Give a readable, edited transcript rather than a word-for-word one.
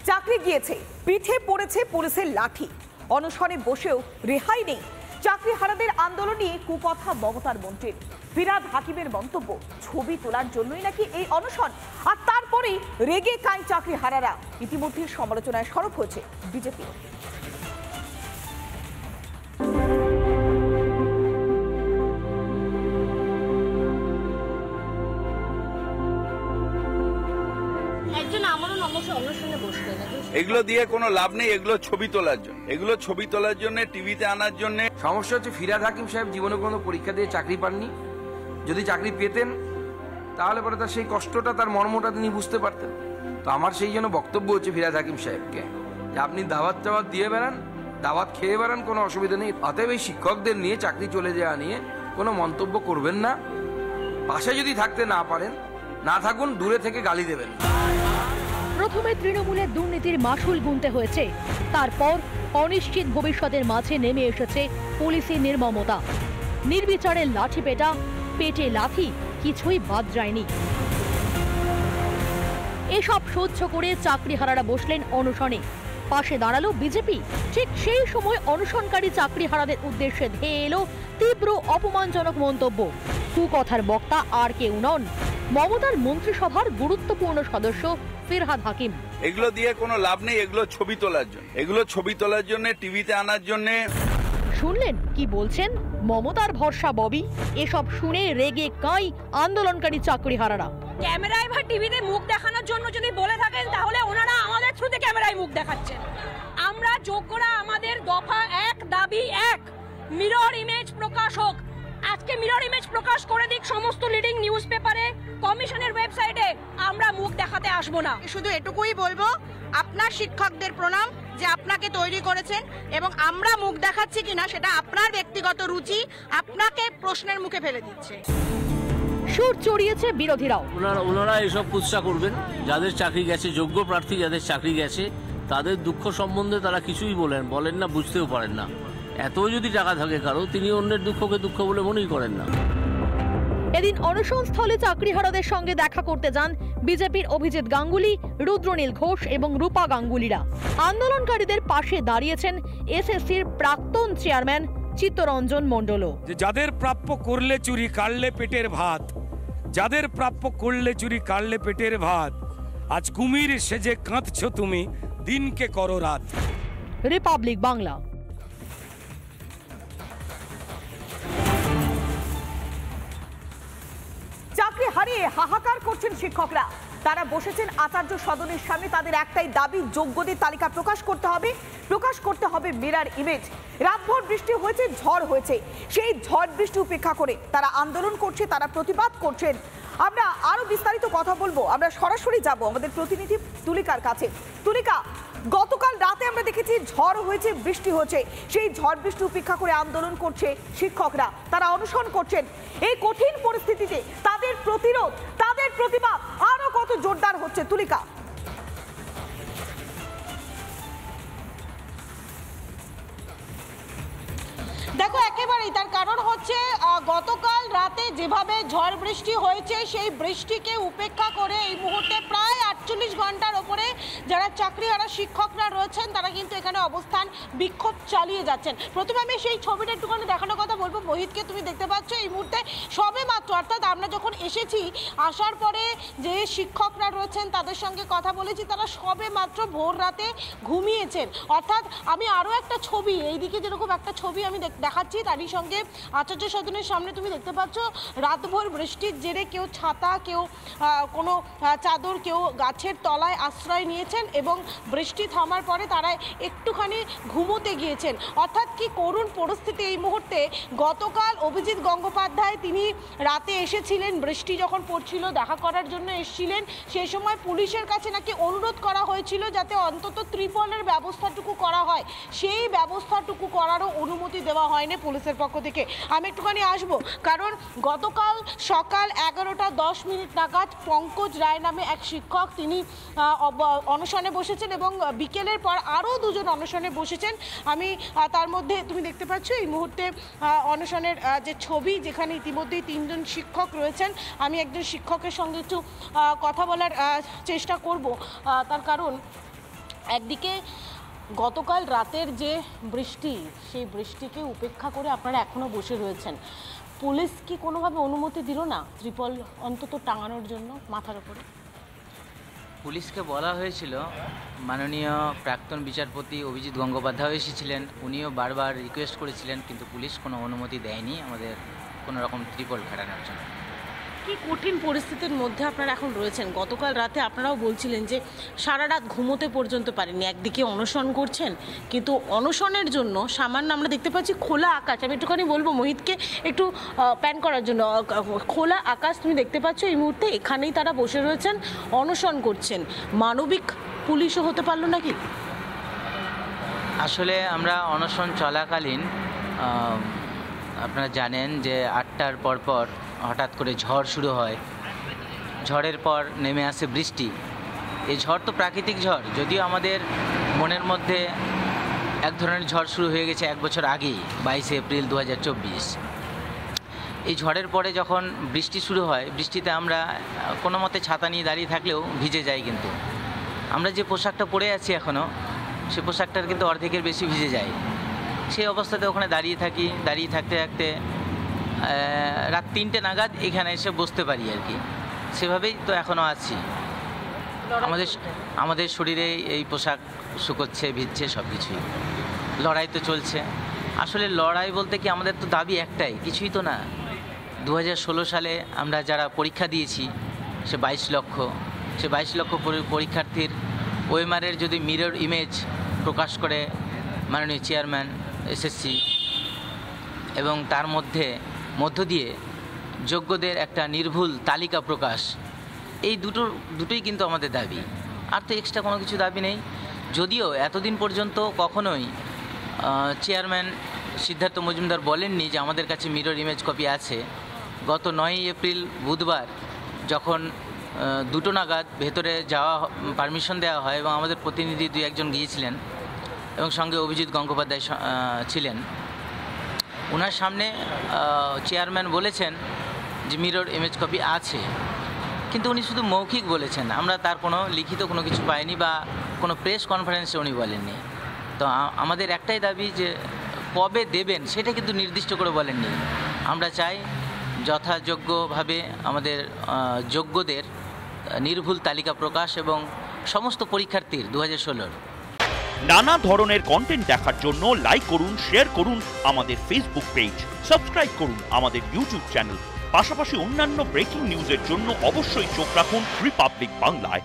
চাকরি গিয়েছে, পিঠে পড়েছে পুলিশের লাঠি, অনশনে বসেও রেহাই নেই। চাকরিহারাদের আন্দোলন নিয়ে কুকথা মমতার মন্ত্রীর। ফিরহাদ হাকিমের মন্তব্য, ছবি তোলার জন্যই নাকি এই অনশন, আর তারপরেই রেগে কাঁই চাকরিহারারা। ইতিমধ্যে সমালোচনায় সরব হয়েছে বিজেপি। এগুলো দিয়ে কোনো লাভ নেই, এগুলো ছবি তোলার জন্য টিভিতে আনার জন্য। সমস্যা হচ্ছে ফিরহাদ হাকিম সাহেব জীবনে কোনো পরীক্ষা দিয়ে চাকরি পাননি। যদি চাকরি পেতেন তাহলে পরে তার সেই কষ্টটা, তার মর্মটা তিনি বুঝতে পারতেন। তো আমার সেই জন্য বক্তব্য হচ্ছে ফিরহাদ হাকিম সাহেবকে, যে আপনি দাওয়াত দিয়ে বেড়ান, দাওয়াত খেয়ে বেড়ান, কোনো অসুবিধা নেই। অতএব এই শিক্ষকদের নিয়ে চাকরি চলে যাওয়া নিয়ে কোনো মন্তব্য করবেন না। পাশে যদি থাকতে না পারেন, না থাকুন, দূরে থেকে গালি দেবেন। প্রথমে তৃণমূলের দুর্নীতির মাসুল গুনতে হয়েছে, তারপর অনিশ্চিত ভবিষ্যতের মাঝে নেমে এসেছে পুলিশের নির্মমতা। নির্বিচারে লাঠি পেটা, পেটে লাথি, কিছুই বাদ যায়নি। এসব সহ্য করে চাকরিহারারা বসলেন অনশনে। পাশে দাঁড়ালো বিজেপি। ঠিক সেই সময় অনশনকারী চাকরিহারাদের উদ্দেশ্যে ধেয়ে এলো তীব্র অপমানজনক মন্তব্য। কুকথার বক্তা আর কেউ নন, মমতার মন্ত্রিসভার গুরুত্বপূর্ণ সদস্য ফিরহাদ হাকিম। এগুলো দিয়ে কোনো লাভ নেই, এগুলো ছবি তোলার জন্য টিভিতে আনার জন্য। শুনলেন কি বলছেন মমতার ভরসা ববি? এসব শুনে রেগে কাঁই আন্দোলনকারী চাকরিহারারা। ক্যামেরায় বা টিভিতে মুখ দেখানোর জন্য যদি বলে থাকেন, তাহলে ওনারা আমাদের থ্রুতে ক্যামেরায় মুখ দেখাচ্ছেন। আমরা যোগ্যরা, আমাদের দফা এক, দাবি এক, মিরর ইমেজ প্রকাশ হোক। আজকে মিরর ইমেজ প্রকাশ করে দিক সমস্ত লিডিং নিউজ পেপারে, কমিশনের ওয়েবসাইটে। আমরা মুখ দেখাতে আসবো না। শুধু এটুকুই বলবো, আপনার শিক্ষকদের প্রণাম যে আপনাকে তৈরি করেছেন, এবং আমরা মুখ দেখাচ্ছি কিনা সেটা আপনার ব্যক্তিগত রুচি আপনাকে প্রশ্নের মুখে ফেলে দিচ্ছে। সুর চড়িয়েছে বিরোধীরাও। ওনারা এসব কুৎসা করবেন, যাদের চাকরি গেছে, যোগ্য প্রার্থী যাদের চাকরি গেছে, তাদের দুঃখ সম্বন্ধে তারা কিছুই বলেন না, বুঝতেও পারেন না। এত যদি টাকা থাকে কারো, তিনি অন্যের দুঃখকে দুঃখ বলে মনেই করেন না। এদিন অনশনস্থলে চাকরিহারাদের সঙ্গে দেখা করতে যান বিজেপির অভিজিৎ গাঙ্গুলি, রুদ্রনীল ঘোষ এবং রূপা গাঙ্গুলিরা। আন্দোলনকারীদের পাশে দাঁড়িয়েছেন এসএসসির প্রাক্তন চেয়ারম্যান চিত্তরঞ্জন মণ্ডলও। যাদের প্রাপ্য করলে চুরি, কাটলে পেটের ভাত, যাদের প্রাপ্য করলে চুরি, কাটলে পেটের ভাত, আজ কুমির সেজে কাঁদছ তুমি, দিনকে করো রাত। রিপাবলিক বাংলা। চাকরি হারিয়ে হাহাকার করছেন শিক্ষকরা। তারা বসেছেন আচার্য সদনের সামনে। তাদের একটাই দাবি, যোগ্যদের তালিকা প্রকাশ করতে হবে মিরর ইমেজ। রাতভর বৃষ্টি হয়েছে, ঝড় হয়েছে, সেই ঝড় বৃষ্টি উপেক্ষা করে তারা আন্দোলন করছে, তারা প্রতিবাদ করছেন। আমরা আরো বিস্তারিত কথা বলবো। আমরা সরাসরি যাব আমাদের প্রতিনিধি তুলিকার কাছে। তুলিকা, গতকাল রাতে আমরা দেখেছি ঝড় হয়েছে, বৃষ্টি হয়েছে, সেই ঝড় বৃষ্টি উপেক্ষা করে আন্দোলন করছে শিক্ষকরা, তারা অনশন করছেন। এই কঠিন পরিস্থিতিতে তাদের প্রতিরোধ, তাদের প্রতিবাদ আরো কত জোরদার হচ্ছে তুলিকা? দেখো, একেবারেই তার কারণ হচ্ছে গতকাল রাতে যেভাবে ঝড় বৃষ্টি হয়েছে, সেই বৃষ্টিকে উপেক্ষা করে এই মুহূর্তে প্রায় 48 ঘন্টার ওপরে যারা চাকরিহারা শিক্ষকরা রয়েছেন, তারা কিন্তু এখানে অবস্থান বিক্ষোভ চালিয়ে যাচ্ছেন। প্রথমে আমি সেই ছবিটা একটুখানি দেখানোর কথা বলবো মোহিতকে। তুমি দেখতে পাচ্ছ এই মুহূর্তে সবে মাত্র, অর্থাৎ আমরা যখন এসেছি, আসার পরে যে শিক্ষকরা রয়েছেন তাদের সঙ্গে কথা বলেছি, তারা সবে মাত্র ভোর রাতে ঘুমিয়েছেন। অর্থাৎ আমি আরও একটা ছবি, এইদিকে যেরকম একটা ছবি আমি দেখাচ্ছি, তারই সঙ্গে আচার্য সদনের সামনে তুমি দেখতে পাচ্ছ রাতভর বৃষ্টির জেরে কেউ ছাতা, কেউ কোনো চাদর, কেউ গাছের তলায় আশ্রয় নিয়েছেন, এবং বৃষ্টি থামার পরে তারা একটুখানি ঘুমোতে গিয়েছেন। অর্থাৎ কি করুণ পরিস্থিতি এই মুহূর্তে। গতকাল অভিজিৎ গঙ্গোপাধ্যায় তিনি রাতে এসেছিলেন, বৃষ্টি যখন পড়ছিল, দেখা করার জন্য এসেছিলেন। সেই সময় পুলিশের কাছে নাকি অনুরোধ করা হয়েছিল যাতে অন্তত ত্রিপলের ব্যবস্থাটুকু করা হয়। সেই ব্যবস্থাটুকু করারও অনুমতি দেওয়া হয়নি পুলিশের পক্ষ থেকে। আমি একটুখানি আসবো, কারণ গতকাল সকাল 11:10 নাগাদ পঙ্কজ রায় নামে এক শিক্ষক, তিনি অনশনে বসেছেন, এবং বিকেলের পর আরও দুজন অনশনে বসেছেন। আমি তার মধ্যে তুমি দেখতে পাচ্ছ এই মুহূর্তে অনশনের যে ছবি, যেখানে ইতিমধ্যেই 3 জন শিক্ষক রয়েছেন। আমি একজন শিক্ষকের সঙ্গে একটু কথা বলার চেষ্টা করব, তার কারণ একদিকে গতকাল রাতের যে বৃষ্টি, সেই বৃষ্টিকে উপেক্ষা করে আপনারা এখনও বসে রয়েছেন। পুলিশ কি কোনোভাবে অনুমতি দিল না ত্রিপল অন্তত টাঙানোর জন্য মাথার উপরে? পুলিশকে বলা হয়েছিল, মাননীয় প্রাক্তন বিচারপতি অভিজিৎ গঙ্গোপাধ্যায় এসেছিলেন, উনিও বারবার রিকোয়েস্ট করেছিলেন, কিন্তু পুলিশ কোনো অনুমতি দেয়নি আমাদের কোনো রকম ত্রিপল খাটানোর জন্য। কি কঠিন পরিস্থিতির মধ্যে আপনারা এখন রয়েছেন? গতকাল রাতে আপনারাও বলছিলেন যে সারা রাত ঘুমোতে পর্যন্ত পারেননি, একদিকে অনশন করছেন, কিন্তু অনশনের জন্য সামান্য আমরা দেখতে পাচ্ছি খোলা আকাশ। আমি একটুখানি বলবো মোহিতকে একটু প্যান করার জন্য, খোলা আকাশ তুমি দেখতে পাচ্ছ এই মুহূর্তে, এখানেই তারা বসে রয়েছেন, অনশন করছেন। মানবিক পুলিশও হতে পারলো নাকি? আসলে আমরা অনশন চলাকালীন আপনারা জানেন যে 8টার পর হঠাৎ করে ঝড় শুরু হয়, ঝড়ের পর নেমে আসে বৃষ্টি। এই ঝড় তো প্রাকৃতিক ঝড়, যদিও আমাদের মনের মধ্যে এক ধরনের ঝড় শুরু হয়ে গেছে 1 বছর আগেই, 22 এপ্রিল 2024। এই ঝড়ের পরে যখন বৃষ্টি শুরু হয়, বৃষ্টিতে আমরা কোনো মতে ছাতা নিয়ে দাঁড়িয়ে থাকলেও ভিজে যাই, কিন্তু আমরা যে পোশাকটা পরে আছি এখনও, সে পোশাকটার কিন্তু অর্ধেকের বেশি ভিজে যায়। সেই অবস্থাতে ওখানে দাঁড়িয়ে থাকি, দাঁড়িয়ে থাকতে থাকতে রাত 3টে নাগাদ এখানে এসে বসতে পারি আর কি। সেভাবেই তো এখনও আছি। আমাদের শরীরে এই পোশাক শুকোচ্ছে, ভিজছে, সব কিছুই। লড়াই তো চলছে। আসলে লড়াই বলতে কি, আমাদের তো দাবি একটাই, কিছুই তো না। 2016 সালে আমরা যারা পরীক্ষা দিয়েছি, সে 22 লক্ষ পরীক্ষার্থীর ওএমআরের যদি মিরর ইমেজ প্রকাশ করে মাননীয় চেয়ারম্যান এসএসসি, এবং তার মধ্য দিয়ে যোগ্যদের একটা নির্ভুল তালিকা প্রকাশ, এই দুটোই কিন্তু আমাদের দাবি। আর তো এক্সট্রা কোনো কিছু দাবি নেই। যদিও এতদিন পর্যন্ত কখনোই চেয়ারম্যান সিদ্ধার্থ মজুমদার বলেননি যে আমাদের কাছে মিরর ইমেজ কপি আছে। গত 9 এপ্রিল বুধবার যখন 2টো নাগাদ ভেতরে যাওয়া পারমিশন দেওয়া হয়, এবং আমাদের প্রতিনিধি 2-1জন গিয়েছিলেন, এবং সঙ্গে অভিজিৎ গঙ্গোপাধ্যায় ছিলেন, ওনার সামনে চেয়ারম্যান বলেছেন যে মিরর ইমেজ কপি আছে, কিন্তু উনি শুধু মৌখিক বলেছেন, আমরা তার কোনো লিখিত কোনো কিছু পাইনি, বা কোনো প্রেস কনফারেন্সে উনি বলেননি। তো আমাদের একটাই দাবি যে কবে দেবেন সেটা কিন্তু নির্দিষ্ট করে বলেননি। আমরা চাই যথাযোগ্যভাবে আমাদের যোগ্যদের নির্ভুল তালিকা প্রকাশ, এবং সমস্ত পরীক্ষার্থীর 2016। নানা ধরনের কন্টেন্ট দেখার জন্য লাইক করুন, শেয়ার করুন আমাদের ফেসবুক পেজ, সাবস্ক্রাইব করুন আমাদের ইউটিউব চ্যানেল। পাশাপাশি অন্যান্য ব্রেকিং নিউজের জন্য অবশ্যই চোখ রাখুন রিপাবলিক বাংলায়।